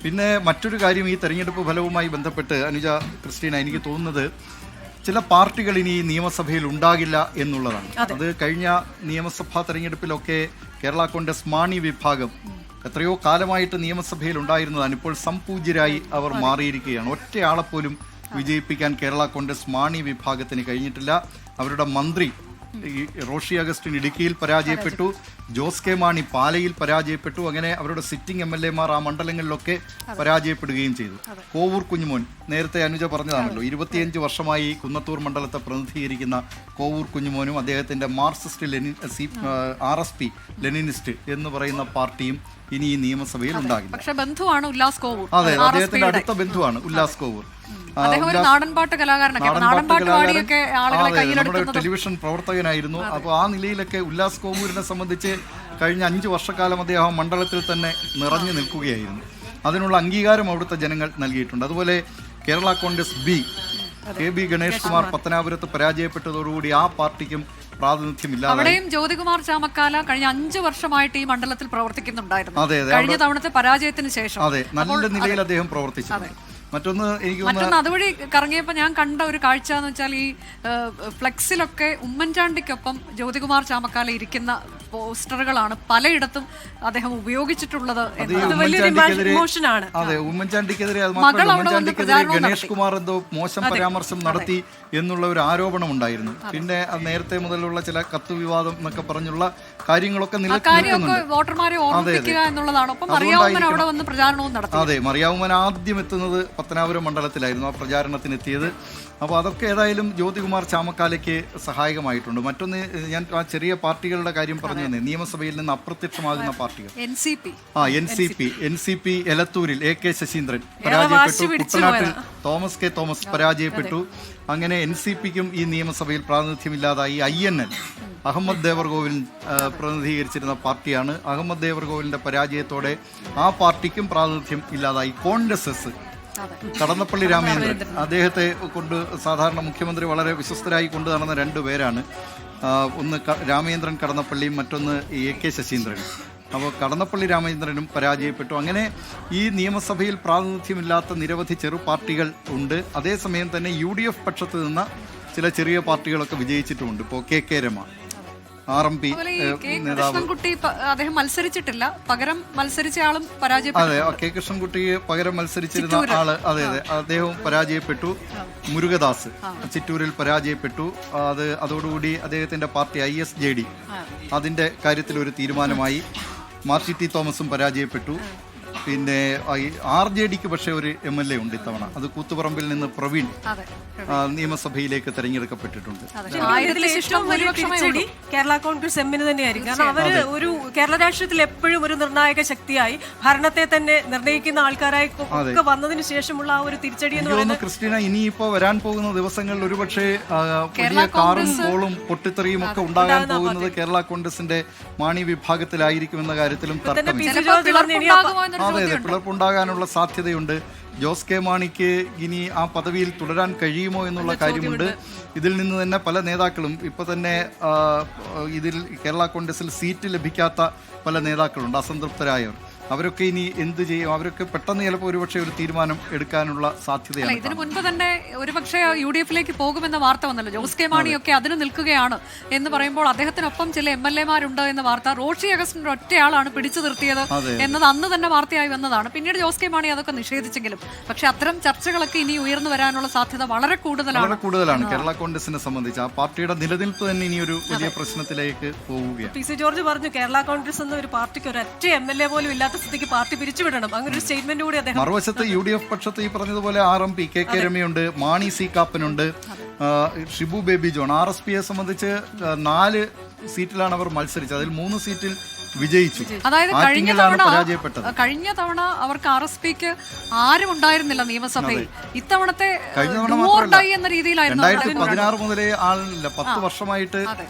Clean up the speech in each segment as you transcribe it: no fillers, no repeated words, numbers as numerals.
പിന്നെ മറ്റൊരു കാര്യം ഈ തെരഞ്ഞെടുപ്പ് ഫലവുമായി ബന്ധപ്പെട്ട് അനുജ ക്രിസ്റ്റീന, എനിക്ക് തോന്നുന്നത് ചില പാർട്ടികൾ ഇനി നിയമസഭയിൽ ഉണ്ടാകില്ല എന്നുള്ളതാണ്. അത് കഴിഞ്ഞ നിയമസഭാ തെരഞ്ഞെടുപ്പിലൊക്കെ കേരള കോൺഗ്രസ് മാണി വിഭാഗം എത്രയോ കാലമായിട്ട് നിയമസഭയിൽ ഉണ്ടായിരുന്നതാണ്. ഇപ്പോൾ സംപൂജ്യരായി അവർ മാറിയിരിക്കുകയാണ്. ഒറ്റയാളെപ്പോലും വിജയിപ്പിക്കാൻ കേരള കോൺഗ്രസ് മാണി വിഭാഗത്തിന് കഴിഞ്ഞിട്ടില്ല. അവരുടെ മന്ത്രി റോഷി അഗസ്റ്റിൻ ഇടുക്കിയിൽ പരാജയപ്പെട്ടു, ജോസ് കെ മാണി പാലയിൽ പരാജയപ്പെട്ടു. അങ്ങനെ അവരുടെ സിറ്റിംഗ് MLA-മാർ ആ മണ്ഡലങ്ങളിലൊക്കെ പരാജയപ്പെടുകയും ചെയ്തു. കോവൂർ കുഞ്ഞുമോൻ, നേരത്തെ അനുജ പറഞ്ഞതാണല്ലോ, 25 വർഷമായി കുന്നത്തൂർ മണ്ഡലത്തെ പ്രതിനിധീകരിക്കുന്ന കോവൂർ കുഞ്ഞുമോനും അദ്ദേഹത്തിന്റെ മാർക്സിസ്റ്റ് RSP ലെനിനിസ്റ്റ് എന്ന് പറയുന്ന പാർട്ടിയും ഇനി ഈ നിയമസഭയിൽ ഉണ്ടാകില്ല. പക്ഷേ ബന്ധുവാണ് ഉല്ലാസ് കോവൂർ. അതെ, അദ്ദേഹത്തിന്റെ അടുത്ത ബന്ധുവാണ് ഉല്ലാസ് കോവൂർ. നാടൻപാട്ട് കലാകാരനൊക്കെ, നമ്മുടെ ടെലിവിഷൻ പ്രവർത്തകനായിരുന്നു. അപ്പോൾ ആ നിലയിലൊക്കെ ഉല്ലാസ് കോവൂരിനെ സംബന്ധിച്ച് കഴിഞ്ഞ 5 വർഷക്കാലം അദ്ദേഹം മണ്ഡലത്തിൽ തന്നെ നിറഞ്ഞു നിൽക്കുകയായിരുന്നു. അതിനുള്ള അംഗീകാരം അവിടുത്തെ ജനങ്ങൾ നൽകിയിട്ടുണ്ട്. അതുപോലെ കേരള കോൺഗ്രസ് KB ഗണേഷ് കുമാർ പത്തനാപുരത്ത് പരാജയപ്പെട്ടതോടുകൂടി ആ പാർട്ടിക്കും പ്രാതിനിധ്യമില്ലാതെ. അവിടെയും ജ്യോതികുമാർ ചാമക്കാല കഴിഞ്ഞ 5 വർഷമായിട്ട് ഈ മണ്ഡലത്തിൽ പ്രവർത്തിക്കുന്നുണ്ടായിരുന്നു. കഴിഞ്ഞ തവണത്തെ പരാജയത്തിന് ശേഷം അതെ, നല്ല നിലയിൽ അദ്ദേഹം പ്രവർത്തിച്ചു. മറ്റൊന്ന് അതുവഴി കറങ്ങിയപ്പോൾ ഞാൻ കണ്ട ഒരു കാഴ്ച എന്ന് വെച്ചാൽ ഈ ഫ്ലെക്സിലൊക്കെ ഉമ്മൻചാണ്ടിക്കൊപ്പം ജ്യോതികുമാർ ചാമക്കാല ഇരിക്കുന്ന പോസ്റ്ററുകളാണ് പലയിടത്തും അദ്ദേഹം ഉപയോഗിച്ചിട്ടുള്ളത്. ഉമ്മൻചാണ്ടിക്കെതിരെ ഗണേഷ് കുമാർ എന്തോ മോശം പരാമർശം നടത്തി എന്നുള്ള ഒരു ആരോപണം ഉണ്ടായിരുന്നു. പിന്നെ നേരത്തെ മുതലുള്ള ചില കത്ത് വിവാദം എന്നൊക്കെ പറഞ്ഞുള്ള കാര്യങ്ങളൊക്കെ വോട്ടർമാരെ ഓർമ്മിപ്പിക്കുക എന്നുള്ളതാണ്. ഒപ്പം മറിയാവുമ്മൻ അവിടെ വന്ന് പ്രചാരണവും നടത്തി. അതെ, മറിയാവുമ്മൻ ആദ്യം എത്തുന്നത് പത്തനാപുരം മണ്ഡലത്തിലായിരുന്നു ആ പ്രചാരണത്തിനെത്തിയത്. അപ്പോൾ അതൊക്കെ ഏതായാലും ജ്യോതികുമാർ ചാമക്കാലയ്ക്ക് സഹായകമായിട്ടുണ്ട്. മറ്റൊന്ന്, ഞാൻ ആ ചെറിയ പാർട്ടികളുടെ കാര്യം പറഞ്ഞു തന്നെ, നിയമസഭയിൽ നിന്ന് അപ്രത്യക്ഷമാകുന്ന പാർട്ടികൾ. NCP എലത്തൂരിൽ AK ശശീന്ദ്രൻ പരാജയപ്പെട്ടു, കുട്ടനാട്ടിൽ തോമസ് K തോമസ് പരാജയപ്പെട്ടു. അങ്ങനെ NCPക്കും ഈ നിയമസഭയിൽ പ്രാതിനിധ്യമില്ലാതായി. INL അഹമ്മദ് ദേവർകോവിൽ പ്രതിനിധീകരിച്ചിരുന്ന പാർട്ടിയാണ്. അഹമ്മദ് ദേവർകോവിലിന്റെ പരാജയത്തോടെ ആ പാർട്ടിക്കും പ്രാതിനിധ്യം ഇല്ലാതായി. കോൺഗ്രസ് കടന്നപ്പള്ളി രാമേന്ദ്രൻ, അദ്ദേഹത്തെ കൊണ്ട് സാധാരണ മുഖ്യമന്ത്രി വളരെ വിശ്വസ്തരായി കൊണ്ടു നടന്ന 2 പേരാണ്. ഒന്ന് രാമേന്ദ്രൻ കടന്നപ്പള്ളിയും മറ്റൊന്ന് AK ശശീന്ദ്രനും. അപ്പോൾ കടന്നപ്പള്ളി രാമേന്ദ്രനും പരാജയപ്പെട്ടു. അങ്ങനെ ഈ നിയമസഭയിൽ പ്രാതിനിധ്യമില്ലാത്ത നിരവധി ചെറു പാർട്ടികൾ ഉണ്ട്. അതേസമയം തന്നെ UDF പക്ഷത്ത് നിന്ന് ചില ചെറിയ പാർട്ടികളൊക്കെ വിജയിച്ചിട്ടുമുണ്ട്. ഇപ്പോൾ KK രമ, RMP നേതാവ്, അദ്ദേഹം മത്സരിച്ചിട്ടില്ല, പകരം മത്സരിച്ച ആളും പരാജയപ്പെട്ടു. അതെ, K കൃഷ്ണൻകുട്ടിയെ പകരം മത്സരിച്ചിരുന്ന ആള്, അതെ, അദ്ദേഹവും പരാജയപ്പെട്ടു. മുരുകദാസ് ചിറ്റൂരിൽ പരാജയപ്പെട്ടു. അതോടുകൂടി അദ്ദേഹത്തിന്റെ പാർട്ടി ISJD അതിന്റെ കാര്യത്തിൽ ഒരു തീരുമാനമായി. മാർട്ടി T തോമസും പരാജയപ്പെട്ടു. പിന്നെ RJDക്ക് പക്ഷേ ഒരു MLA ഉണ്ട് ഇത്തവണ. അത് കൂത്തുപറമ്പിൽ നിന്ന് പ്രവീൺ നിയമസഭയിലേക്ക് തെരഞ്ഞെടുക്കപ്പെട്ടിട്ടുണ്ട്. കേരള കോൺഗ്രസ് എമ്മിന് തന്നെയായിരിക്കും. കാരണം അവര് ഒരു കേരള രാഷ്ട്രീയത്തിൽ എപ്പോഴും ഒരു നിർണായക ശക്തിയായി ഭരണത്തെ തന്നെ നിർണ്ണയിക്കുന്ന ആൾക്കാരായി ഒക്കെ വന്നതിന് ശേഷമുള്ള ആ ഒരു തിരിച്ചടി എന്ന് പറയുന്നത്. ക്രിസ്റ്റീന, ഇനിയിപ്പോ വരാൻ പോകുന്ന ദിവസങ്ങളിൽ ഒരുപക്ഷെ വലിയ കാറും ബോളും പൊട്ടിത്തെറിയും ഒക്കെ ഉണ്ടാകാൻ പോകുന്നത് കേരള കോൺഗ്രസിന്റെ മാണി വിഭാഗത്തിലായിരിക്കുമെന്ന കാര്യത്തിലും തർക്കമില്ല. അതെ, പിളർപ്പുണ്ടാകാനുള്ള സാധ്യതയുണ്ട്. ജോസ് കെ മാണിക്ക് ഇനി ആ പദവിയിൽ തുടരാൻ കഴിയുമോ എന്നുള്ള കാര്യമുണ്ട്. ഇതിൽ നിന്ന് തന്നെ പല നേതാക്കളും ഇപ്പൊ തന്നെ ഇതിൽ കേരള കോൺഗ്രസിൽ സീറ്റ് ലഭിക്കാത്ത പല നേതാക്കളുണ്ട്, അസംതൃപ്തരായവർ. അവരൊക്കെ ഇനി എന്ത് ചെയ്യും? അവരൊക്കെ പെട്ടെന്ന് ചിലപ്പോൾ ഒരുപക്ഷെ ഒരു തീരുമാനം എടുക്കാനുള്ള സാധ്യതയാണ്. ഇതിനു മുൻപ് തന്നെ ഒരുപക്ഷെ UDFിലേക്ക് പോകുമെന്ന വാർത്ത വന്നല്ലോ. ജോസ് കെ മാണിയൊക്കെ അതിന് നിൽക്കുകയാണ് എന്ന് പറയുമ്പോൾ അദ്ദേഹത്തിനൊപ്പം ചില MLA-മാരുണ്ട് എന്ന വാർത്ത. റോഷി അഗസ്റ്റിന്റെ ഒറ്റയാളാണ് പിടിച്ചു നിർത്തിയത് എന്നത് അന്ന് തന്നെ വാർത്തയായി വന്നതാണ്. പിന്നീട് ജോസ് കെ മാണി അതൊക്കെ നിഷേധിച്ചെങ്കിലും പക്ഷെ അത്തരം ചർച്ചകളൊക്കെ ഇനി ഉയർന്നു വരാനുള്ള സാധ്യത വളരെ കൂടുതലാണ് കേരള കോൺഗ്രസിനെ സംബന്ധിച്ച്. ആ പാർട്ടിയുടെ നിലനിൽപ്പ് തന്നെ ഇനി ഒരു വലിയ പ്രശ്നത്തിലേക്ക് പോവുകയാണ്. PC ജോർജ് പറഞ്ഞു കേരള കോൺഗ്രസ് എന്ന ഒരു പാർട്ടിക്ക് ഒരൊറ്റ MLA പോലും ഇല്ലാത്ത സ്ഥിതിക്ക് പാർട്ടി പിരിച്ചുവിടണം, അങ്ങനെ ഒരു സ്റ്റേറ്റ്മെന്റ് കൂടി അദ്ദേഹം. മറുവശത്ത് UDF പക്ഷത്ത് ഈ പറഞ്ഞതുപോലെ RMP KK രമയുണ്ട്, മാണി C കാപ്പനുണ്ട്, ഷിബു ബേബി ജോൺ. RSPയെ സംബന്ധിച്ച് 4 സീറ്റിലാണ് അവർ മത്സരിച്ചത്. അതിൽ 3 സീറ്റിൽ വിജയിച്ചു. അതായത് കഴിഞ്ഞ തവണ അവർക്ക് RSPക്ക് ആരും ഉണ്ടായിരുന്നില്ല നിയമസഭയിൽ. ഇത്തവണത്തെ എന്ന രീതിയിലായിരുന്നു. 2016 മുതലേ ആളില്ല. 10 വർഷമായിട്ട്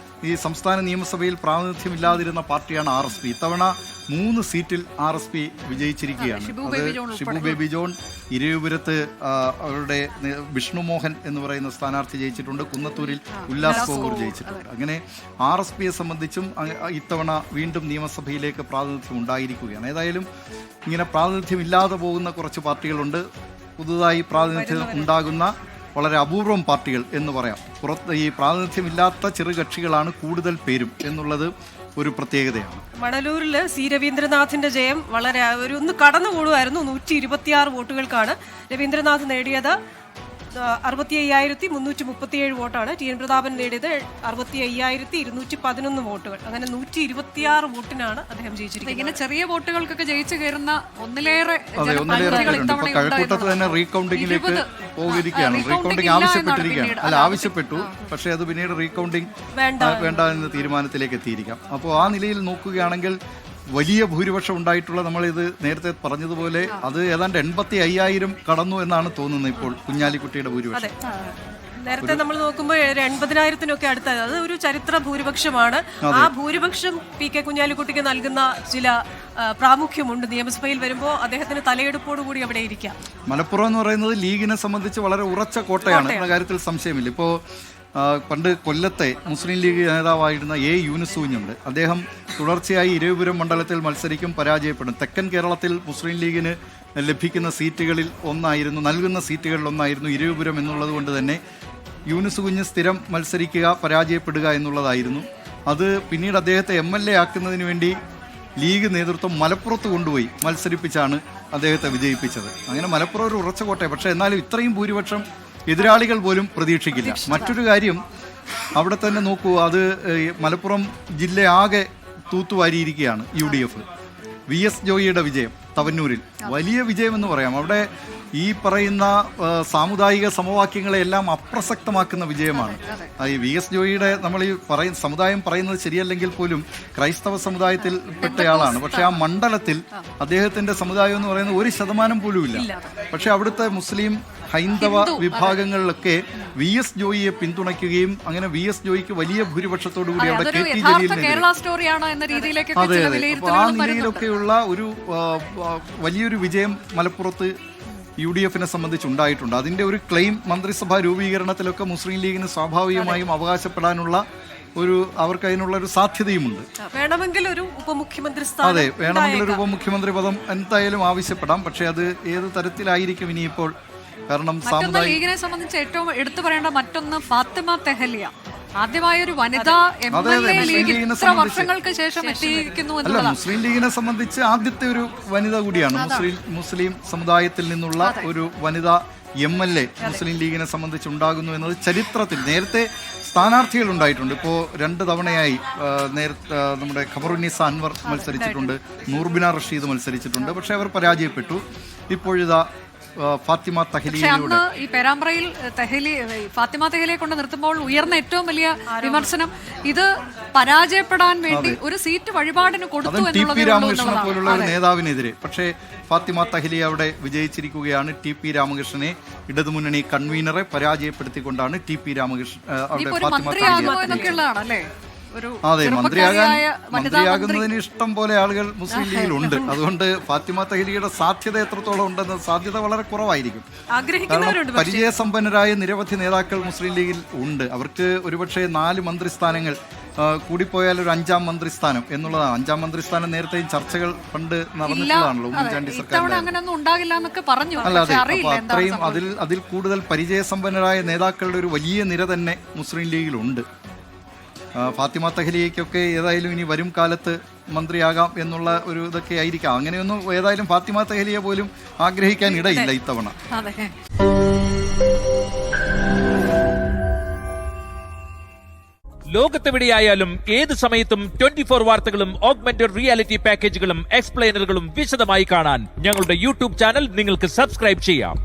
ഈ സംസ്ഥാന നിയമസഭയിൽ പ്രാതിനിധ്യമില്ലാതിരുന്ന പാർട്ടിയാണ് RSP. ഇത്തവണ 3 സീറ്റിൽ RSP വിജയിച്ചിരിക്കുകയാണ്. അത് ഷിബു ബേബി ജോൺ, ഇരവിപുരത്ത് അവരുടെ വിഷ്ണുമോഹൻ എന്ന് പറയുന്ന സ്ഥാനാർത്ഥി ജയിച്ചിട്ടുണ്ട്. കുന്നത്തൂരിൽ ഉല്ലാസ് കോവൂർ ജയിച്ചിട്ടുണ്ട്. അങ്ങനെ RSPയെ സംബന്ധിച്ചും ഇത്തവണ വീണ്ടും നിയമസഭയിലേക്ക് പ്രാതിനിധ്യം ഉണ്ടായിരിക്കുകയാണ്. ഏതായാലും ഇങ്ങനെ പ്രാതിനിധ്യം ഇല്ലാതെ പോകുന്ന കുറച്ച് പാർട്ടികളുണ്ട്. പുതുതായി പ്രാതിനിധ്യം ഉണ്ടാകുന്ന വളരെ അപൂർവം പാർട്ടികൾ എന്ന് പറയാം. ഈ പ്രാതിനിധ്യമില്ലാത്ത ചെറുകക്ഷികളാണ് കൂടുതൽ പേരും എന്നുള്ളത് ഒരു പ്രത്യേകതയാണ്. മണലൂരില് സി രവീന്ദ്രനാഥിന്റെ ജയം വളരെ ഒന്ന് കടന്നുകൂടുമായിരുന്നു. 126 വോട്ടുകൾക്കാണ് രവീന്ദ്രനാഥ് നേടിയത്. 65,337 വോട്ടാണ്. TN പ്രതാപൻ നേടിയത് 65,211 വോട്ടുകൾ. അങ്ങനെ 126 വോട്ടിനാണ് അദ്ദേഹം ജയിച്ചിരിക്കുന്നത്. ഇങ്ങനെ ചെറിയ വോട്ടുകൾക്കൊക്കെ ജയിച്ചു കയറുന്ന ഒന്നിലേറെ കഴക്കൂട്ടത്ത് തന്നെ റീകൗണ്ടിങ്ങിലേക്ക് പോയിരിക്കുകയാണ്. റീകൗണ്ടിങ് ആവശ്യപ്പെട്ടു. പക്ഷേ അത് പിന്നീട് റീകൗണ്ടിങ് വേണ്ട എന്ന തീരുമാനത്തിലേക്ക് എത്തിയിരിക്കാം. അപ്പോൾ ആ നിലയിൽ നോക്കുകയാണെങ്കിൽ വലിയ ഭൂരിപക്ഷം ഉണ്ടായിട്ടുള്ള, നമ്മളിത് നേരത്തെ പറഞ്ഞതുപോലെ അത് ഏതാണ്ട് 85,000 കടന്നു എന്നാണ് തോന്നുന്നത് ഇപ്പോൾ കുഞ്ഞാലിക്കുട്ടിയുടെ ഭൂരിപക്ഷം. നേരത്തെ നമ്മൾ നോക്കുമ്പോൾ 80,000-നൊക്കെ അടുത്തായത്. അത് ഒരു ചരിത്ര ഭൂരിപക്ഷമാണ്. ആ ഭൂരിപക്ഷം PK കുഞ്ഞാലിക്കുട്ടിക്ക് നൽകുന്ന ചില പ്രാമുഖ്യമുണ്ട്. നിയമസഭയിൽ വരുമ്പോൾ അദ്ദേഹത്തിന് തലയെടുപ്പോട് കൂടി അവിടെ ഇരിക്കാം. മലപ്പുറം എന്ന് പറയുന്നത് ലീഗിനെ സംബന്ധിച്ച് വളരെ ഉറച്ച കോട്ടയാണ് എന്ന കാര്യത്തിൽ സംശയമില്ല. ഇപ്പോൾ പണ്ട് കൊല്ലത്തെ മുസ്ലിം ലീഗ് നേതാവായിരുന്ന യൂനുസ് കുഞ്ഞുണ്ട്. അദ്ദേഹം തുടർച്ചയായി ഇരവിപുരം മണ്ഡലത്തിൽ മത്സരിക്കും, പരാജയപ്പെടും. തെക്കൻ കേരളത്തിൽ മുസ്ലിം ലീഗിന് ലഭിക്കുന്ന സീറ്റുകളിൽ ഒന്നായിരുന്നു, നൽകുന്ന സീറ്റുകളിൽ ഒന്നായിരുന്നു ഇരവിപുരം എന്നുള്ളത് കൊണ്ട് തന്നെ യൂനുസ് കുഞ്ഞ് സ്ഥിരം മത്സരിക്കുക, പരാജയപ്പെടുക എന്നുള്ളതായിരുന്നു. അത് പിന്നീട് അദ്ദേഹത്തെ MLA ആക്കുന്നതിന് വേണ്ടി ലീഗ് നേതൃത്വം മലപ്പുറത്ത് കൊണ്ടുപോയി മത്സരിപ്പിച്ചാണ് അദ്ദേഹത്തെ വിജയിപ്പിച്ചത്. അങ്ങനെ മലപ്പുറം ഒരു ഉറച്ച കോട്ടയാണ്. പക്ഷേ എന്നാലും ഇത്രയും ഭൂരിപക്ഷം എതിരാളികൾ പോലും പ്രതീക്ഷിക്കില്ല. മറ്റൊരു കാര്യം അവിടെ തന്നെ നോക്കൂ, അത് മലപ്പുറം ജില്ലയാകെ തൂത്തുവാരിയിരിക്കുകയാണ് UDF. VS ജോയിയുടെ വിജയം തവന്നൂരിൽ വലിയ വിജയമെന്ന് പറയാം. അവിടെ ഈ പറയുന്ന സാമുദായിക സമവാക്യങ്ങളെല്ലാം അപ്രസക്തമാക്കുന്ന വിജയമാണ്. ഈ VS ജോയിയുടെ നമ്മൾ ഈ സമുദായം പറയുന്നത് ശരിയല്ലെങ്കിൽ പോലും ക്രൈസ്തവ സമുദായത്തിൽ പെട്ടയാളാണ്. പക്ഷെ ആ മണ്ഡലത്തിൽ അദ്ദേഹത്തിന്റെ സമുദായം എന്ന് പറയുന്നത് 1% പോലും ഇല്ല. പക്ഷെ അവിടുത്തെ മുസ്ലിം ഹൈന്ദവ വിഭാഗങ്ങളിലൊക്കെ VS ജോയിയെ പിന്തുണയ്ക്കുകയും അങ്ങനെ VS ജോയിക്ക് വലിയ ഭൂരിപക്ഷത്തോടു കൂടി അവിടെ KT ജലീലിനെതിരെ ആ നിലയിലൊക്കെയുള്ള ഒരു വലിയൊരു വിജയം മലപ്പുറത്ത് UDFനെ സംബന്ധിച്ചുണ്ടായിട്ടുണ്ട്. അതിന്റെ ഒരു ക്ലെയിം മന്ത്രിസഭാ രൂപീകരണത്തിലൊക്കെ മുസ്ലിം ലീഗിന് സ്വാഭാവികമായും അവകാശപ്പെടാനുള്ള അവർക്ക് അതിനുള്ള ഒരു സാധ്യതയുമുണ്ട്. വേണമെങ്കിൽ ഒരു ഉപമുഖ്യമന്ത്രി അതെ, വേണമെങ്കിൽ ഒരു ഉപമുഖ്യമന്ത്രി പദം എന്തായാലും ആവശ്യപ്പെടാം. പക്ഷെ അത് ഏത് തരത്തിലായിരിക്കും ഇനിയിപ്പോൾ? കാരണം ലീഗിനെ സംബന്ധിച്ച് ഏറ്റവും എടുത്തു പറയേണ്ട മറ്റൊന്ന് ഫാത്തിമ തെഹലിയ. ആദ്യമായ ഒരു വനിതാ വർഷങ്ങൾക്ക് ശേഷം എത്തിയിരിക്കുന്നു. മുസ്ലിം ലീഗിനെ സംബന്ധിച്ച് ആദ്യത്തെ ഒരു വനിത കൂടിയാണ്. മുസ്ലിം സമുദായത്തിൽ നിന്നുള്ള ഒരു വനിതാ MLA മുസ്ലിം ലീഗിനെ സംബന്ധിച്ച് ഉണ്ടാകുന്നു എന്നത് ചരിത്രത്തിൽ നേരത്തെ സ്ഥാനാർത്ഥികൾ ഉണ്ടായിട്ടുണ്ട്. ഇപ്പോൾ 2 തവണയായി നമ്മുടെ ഖമറുന്നിസ അൻവർ മത്സരിച്ചിട്ടുണ്ട്, നൂർബിന റഷീദ് മത്സരിച്ചിട്ടുണ്ട്. പക്ഷെ അവർ പരാജയപ്പെട്ടു. ഇപ്പോഴിതാ ഫാത്തിമ തഹലിയിലൂടെ ഈ പേരാമ്പ്രയിൽ ഫാത്തിമ തെഹലിയെ കൊണ്ട് നിർത്തുമ്പോൾ ഉയർന്ന ഏറ്റവും വലിയ വിമർശനം ഇത് പരാജയപ്പെടാൻ വേണ്ടി ഒരു സീറ്റ് വഴിപാടിന് കൊടുത്തു TP രാമകൃഷ്ണനെ പോലുള്ള ഒരു നേതാവിനെതിരെ. പക്ഷേ ഫാത്തിമ തഹലി അവിടെ വിജയിച്ചിരിക്കുകയാണ്. TP രാമകൃഷ്ണനെ ഇടതുമുന്നണി കൺവീനറെ പരാജയപ്പെടുത്തിക്കൊണ്ടാണ് TP രാമകൃഷ്ണൻ ഫാത്തിമ തഹലി. അതെ, മന്ത്രിയാകുന്നതിന് ഇഷ്ടം പോലെ ആളുകൾ മുസ്ലിം ലീഗിലുണ്ട്. അതുകൊണ്ട് ഫാത്തിമ തഹലിയുടെ സാധ്യത എത്രത്തോളം ഉണ്ടെന്ന് സാധ്യത വളരെ കുറവായിരിക്കും. കാരണം പരിചയസമ്പന്നരായ നിരവധി നേതാക്കൾ മുസ്ലിം ലീഗിൽ ഉണ്ട്. അവർക്ക് ഒരുപക്ഷെ 4 മന്ത്രിസ്ഥാനങ്ങൾ കൂടിപ്പോയാൽ ഒരു 5ാം മന്ത്രിസ്ഥാനം എന്നുള്ളതാണ്. 5ാം മന്ത്രിസ്ഥാനം നേരത്തെയും ചർച്ചകൾ പണ്ട് നടന്നിട്ടുള്ളതാണല്ലോ ഉമ്മൻചാണ്ടി സർക്കാർ. അല്ലാതെ അപ്പൊ അത്രയും അതിൽ കൂടുതൽ പരിചയസമ്പന്നരായ നേതാക്കളുടെ ഒരു വലിയ നിര തന്നെ മുസ്ലിം ലീഗിലുണ്ട്. ഫാത്തിമ തഹലിയയ്ക്കൊക്കെ ഏതായാലും ഇനി വരും കാലത്ത് മന്ത്രിയാകാം എന്നുള്ള ഒരു ഇതൊക്കെ ആയിരിക്കാം. അങ്ങനെയൊന്നും ഏതായാലും ഫാത്തിമ തഹലിയെ പോലും ആഗ്രഹിക്കാൻ ഇടയില്ല ഇത്തവണ. ലോകത്തെവിടെയായാലും ഏത് സമയത്തും 24 വാർത്തകളും ഓഗ്മെന്റഡ് റിയാലിറ്റി പാക്കേജുകളും എക്സ്പ്ലെയിനറുകളും വിശദമായി കാണാൻ ഞങ്ങളുടെ YouTube ചാനൽ നിങ്ങൾക്ക് സബ്സ്ക്രൈബ് ചെയ്യാം.